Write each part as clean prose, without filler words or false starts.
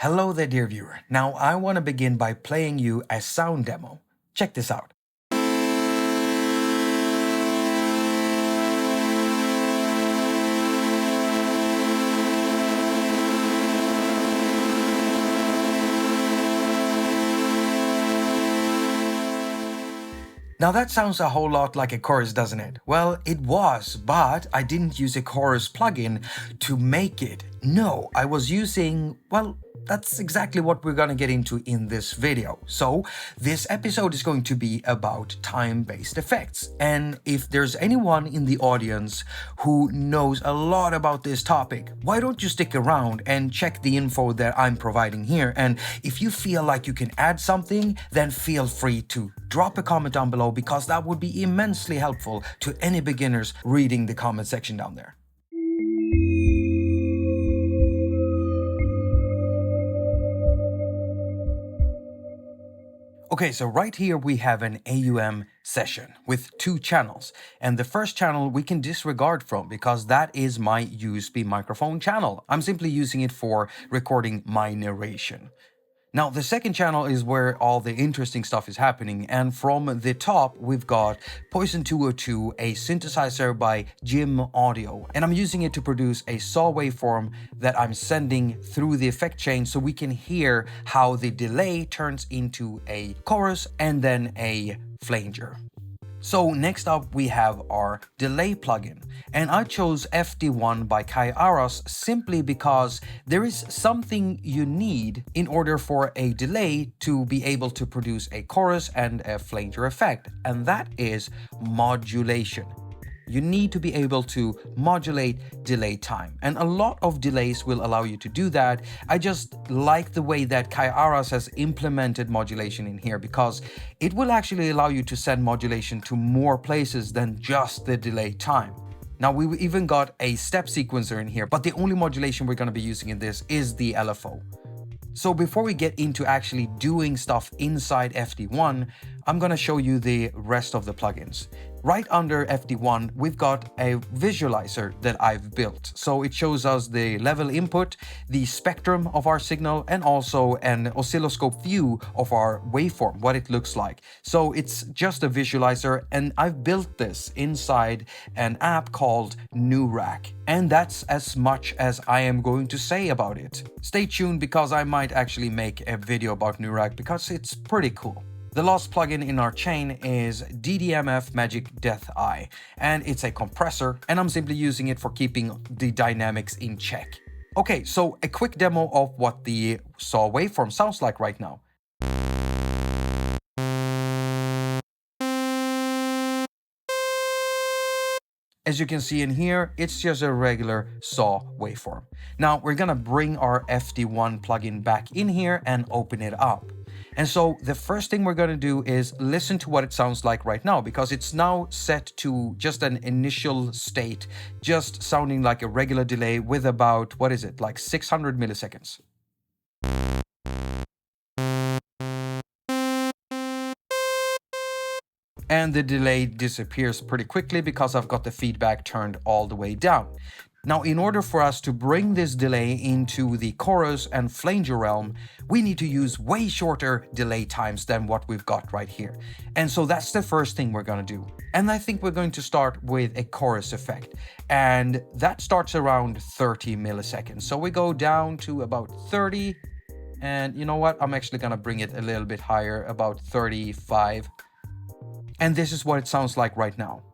Hello there, dear viewer. Now I want to begin by playing you a sound demo. Check this out. Now that sounds a whole lot like a chorus, doesn't it? Well, it was, but I didn't use a chorus plugin to make it. No, I was using, well, that's exactly what we're gonna get into in this video. So this episode is going to be about time-based effects. And if there's anyone in the audience who knows a lot about this topic, why don't you stick around and check the info that I'm providing here? And if you feel like you can add something, then feel free to drop a comment down below, because that would be immensely helpful to any beginners reading the comment section down there. Okay, so right here we have an AUM session with two channels, and the first channel we can disregard from because that is my USB microphone channel. I'm simply using it for recording my narration. Now, the second channel is where all the interesting stuff is happening, and from the top we've got Poison 202, a synthesizer by Jim Audio, and I'm using it to produce a saw waveform that I'm sending through the effect chain so we can hear how the delay turns into a chorus and then a flanger. So next up we have our delay plugin, and I chose FD1 by Haas simply because there is something you need in order for a delay to be able to produce a chorus and a flanger effect, and that is modulation. You need to be able to modulate delay time, and a lot of delays will allow you to do that. I just like the way that Haas has implemented modulation in here, because it will actually allow you to send modulation to more places than just the delay time. Now, we even got a step sequencer in here, but the only modulation we're going to be using in this is the LFO. So before we get into actually doing stuff inside FD1, I'm going to show you the rest of the plugins. Right under FD1, we've got a visualizer that I've built. So it shows us the level input, the spectrum of our signal, and also an oscilloscope view of our waveform, what it looks like. So it's just a visualizer, and I've built this inside an app called haQ. And that's as much as I am going to say about it. Stay tuned, because I might actually make a video about haQ because it's pretty cool. The last plugin in our chain is DDMF Magic Death Eye, and it's a compressor, and I'm simply using it for keeping the dynamics in check. Okay, so a quick demo of what the saw waveform sounds like right now. As you can see in here, it's just a regular saw waveform. Now we're gonna bring our FD1 plugin back in here and open it up. And so the first thing we're going to do is listen to what it sounds like right now, because it's now set to just an initial state, just sounding like a regular delay with about, what is it, like 600 milliseconds. And the delay disappears pretty quickly because I've got the feedback turned all the way down. Now, in order for us to bring this delay into the chorus and flanger realm, we need to use way shorter delay times than what we've got right here. And so that's the first thing we're going to do. And I think we're going to start with a chorus effect. And that starts around 30 milliseconds. So we go down to about 30. And you know what? I'm actually going to bring it a little bit higher, about 35. And this is what it sounds like right now.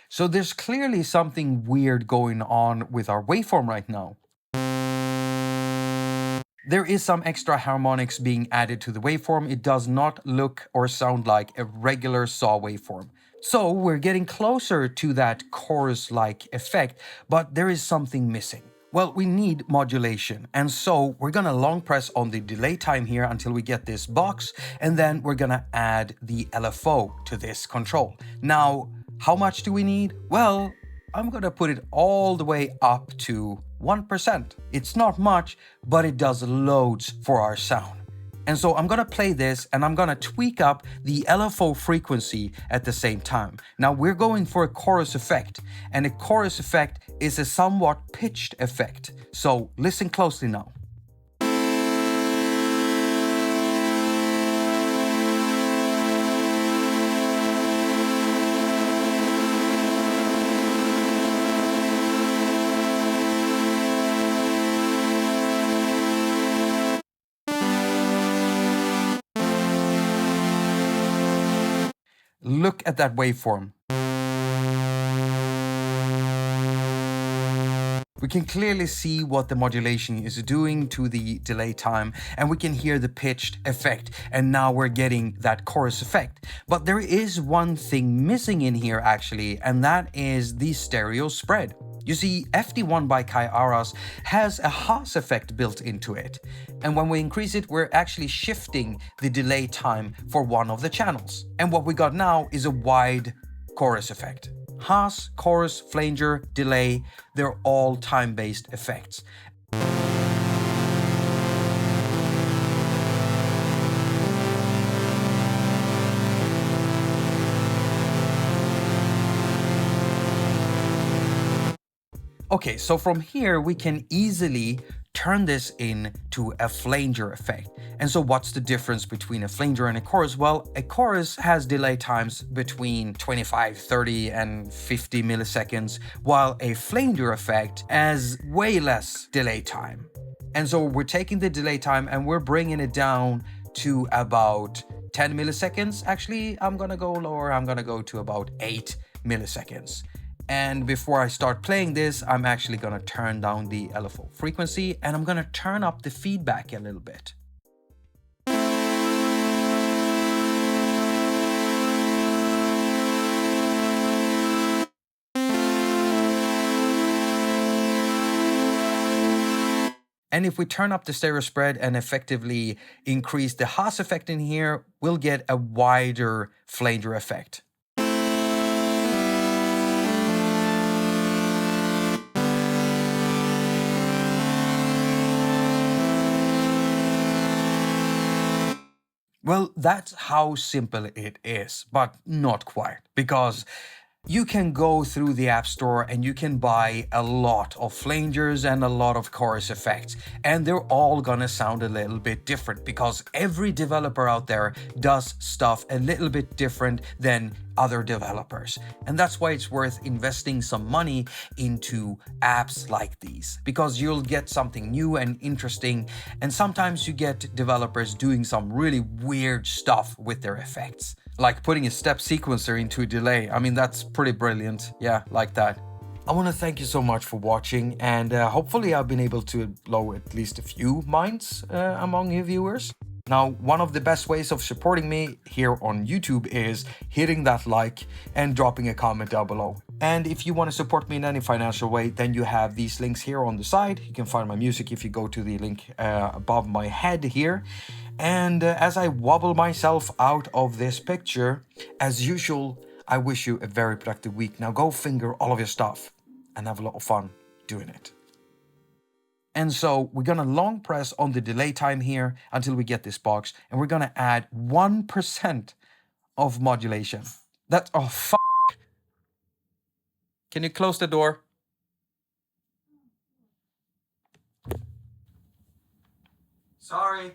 So there's clearly something weird going on with our waveform right now. There is some extra harmonics being added to the waveform. It does not look or sound like a regular saw waveform. So we're getting closer to that chorus-like effect, but there is something missing. Well, we need modulation, and so we're gonna long press on the delay time here until we get this box, and then we're gonna add the LFO to this control. Now, how much do we need? Well, I'm gonna put it all the way up to 1%. It's not much, but it does loads for our sound. And so I'm gonna play this and I'm gonna tweak up the LFO frequency at the same time. Now we're going for a chorus effect, and a chorus effect is a somewhat pitched effect. So listen closely now. Look at that waveform. We can clearly see what the modulation is doing to the delay time, and we can hear the pitched effect, and now we're getting that chorus effect. But there is one thing missing in here actually, and that is the stereo spread. You see, FD1 by Haas has a Haas effect built into it, and when we increase it, we're actually shifting the delay time for one of the channels. And what we got now is a wide chorus effect. Haas, chorus, flanger, delay, they're all time-based effects. Okay, so from here we can easily turn this into a flanger effect. And so what's the difference between a flanger and a chorus? Well, a chorus has delay times between 25, 30 and 50 milliseconds, while a flanger effect has way less delay time. And so we're taking the delay time and we're bringing it down to about 10 milliseconds. Actually, I'm gonna go lower. I'm gonna go to about 8 milliseconds. And before I start playing this, I'm actually gonna turn down the LFO frequency and I'm gonna turn up the feedback a little bit. And if we turn up the stereo spread and effectively increase the Haas effect in here, we'll get a wider flanger effect. Well, that's how simple it is, but not quite, because you can go through the App Store and you can buy a lot of flangers and a lot of chorus effects, and they're all gonna sound a little bit different because every developer out there does stuff a little bit different than other developers. And that's why it's worth investing some money into apps like these, because you'll get something new and interesting, and sometimes you get developers doing some really weird stuff with their effects. Like putting a step sequencer into a delay. I mean, that's pretty brilliant. Yeah, like that. I want to thank you so much for watching, and hopefully I've been able to blow at least a few minds among you viewers. Now, one of the best ways of supporting me here on YouTube is hitting that like and dropping a comment down below. And if you want to support me in any financial way, then you have these links here on the side. You can find my music if you go to the link above my head here. And as I wobble myself out of this picture, as usual, I wish you a very productive week. Now go finger all of your stuff and have a lot of fun doing it. And so we're gonna long press on the delay time here until we get this box, and we're gonna add 1% of modulation. That's, oh, fuck. Can you close the door? Sorry.